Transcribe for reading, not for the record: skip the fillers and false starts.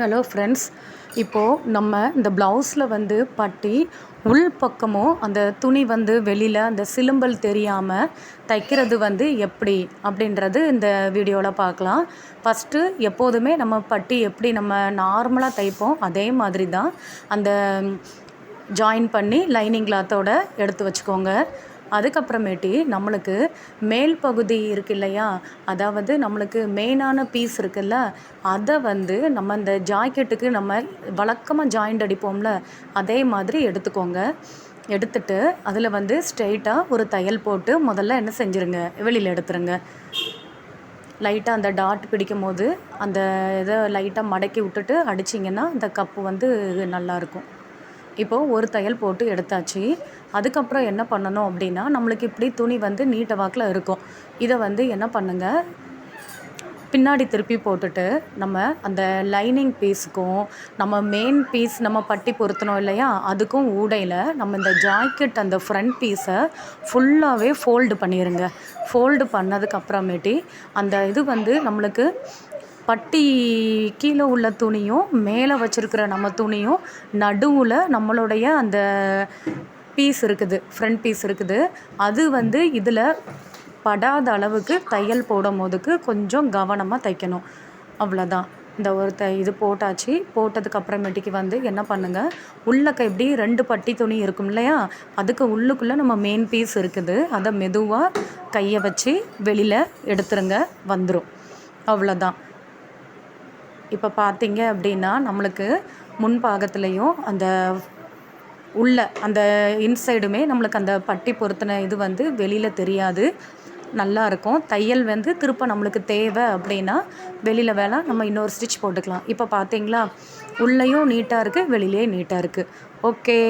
Hello friends, இப்போது நம்ம இந்த ப்ளவுஸில் வந்து பட்டி உள் பக்கமும் அந்த துணி வந்து வெளியில் அந்த சிலும்பல் தெரியாமல் தைக்கிறது வந்து எப்படி அப்படின்றது இந்த வீடியோவில் பார்க்கலாம். ஃபஸ்ட்டு எப்போதுமே நம்ம பட்டி எப்படி நம்ம நார்மலாக தைப்போம் அதே மாதிரி தான் அந்த ஜாயின் பண்ணி லைனிங் கிளாத்தோடு எடுத்து வச்சுக்கோங்க. அதுக்கப்புறமேட்டி நம்மளுக்கு மேல் பகுதி இருக்குது இல்லையா, அதாவது நம்மளுக்கு மெயினான பீஸ் இருக்குல்ல, அதை வந்து நம்ம இந்த ஜாக்கெட்டுக்கு நம்ம வழக்கமாக ஜாயிண்ட் அடிப்போம்ல, அதே மாதிரி எடுத்துக்கோங்க. எடுத்துட்டு அதில் வந்து ஸ்ட்ரெயிட்டாக ஒரு தையல் போட்டு முதல்ல என்ன செஞ்சுருங்க, வெளியில் எடுத்துருங்க. லைட்டாக அந்த டாட் பிடிக்கும் போது அந்த இதை லைட்டாக மடக்கி விட்டுட்டு அடிச்சிங்கன்னா அந்த கப்பு வந்து நல்லாயிருக்கும். இப்போது ஒரு தையல் போட்டு எடுத்தாச்சு. அதுக்கப்புறம் என்ன பண்ணணும் அப்படின்னா, நம்மளுக்கு இப்படி துணி வந்து நீட்ட வாக்கில் இருக்கும். இதை வந்து என்ன பண்ணுங்கள், பின்னாடி திருப்பி போட்டுட்டு நம்ம அந்த லைனிங் பீஸுக்கும் நம்ம மெயின் பீஸ் நம்ம பட்டி பொருத்தணும் இல்லையா, அதுக்கும் ஊடையில் நம்ம இந்த ஜாக்கெட் அந்த ஃப்ரண்ட் பீஸை ஃபுல்லாகவே ஃபோல்டு பண்ணிடுங்க. ஃபோல்டு பண்ணதுக்கப்புறமேட்டி அந்த இது வந்து நம்மளுக்கு பட்டி கீழே உள்ள துணியும் மேலே வச்சுருக்கிற நம்ம துணியும் நடுவில் நம்மளுடைய அந்த பீஸ் இருக்குது, ஃப்ரண்ட் பீஸ் இருக்குது, அது வந்து இதில் படாத அளவுக்கு தையல் போடும் போதுக்கு கொஞ்சம் கவனமாக தைக்கணும். அவ்வளோதான். இந்த ஒரு இது போட்டாச்சு. போட்டதுக்கப்புறமேட்டுக்கு வந்து என்ன பண்ணுங்கள், உள்ளக்க இப்படி 2 பட்டி துணி இருக்கும் இல்லையா, அதுக்கு உள்ளுக்குள்ளே நம்ம மெயின் பீஸ் இருக்குது, அதை மெதுவாக கையை வச்சு வெளியில் எடுத்துருங்க, வந்துடும். அவ்வளோதான். இப்போ பார்த்தீங்க அப்படின்னா நம்மளுக்கு முன்பாகத்துலேயும் அந்த உள்ள அந்த இன்சைடுமே நம்மளுக்கு அந்த பட்டி பொருத்தின இது வந்து வெளியில் தெரியாது, நல்லாயிருக்கும். தையல் வந்து திருப்ப நம்மளுக்கு தேவை அப்படின்னா வெளியில் வேணால் நம்ம இன்னொரு ஸ்டிச் போட்டுக்கலாம். இப்போ பார்த்தீங்களா, உள்ளேயும் நீட்டாக இருக்குது, வெளியிலேயும் நீட்டாக இருக்குது. ஓகே.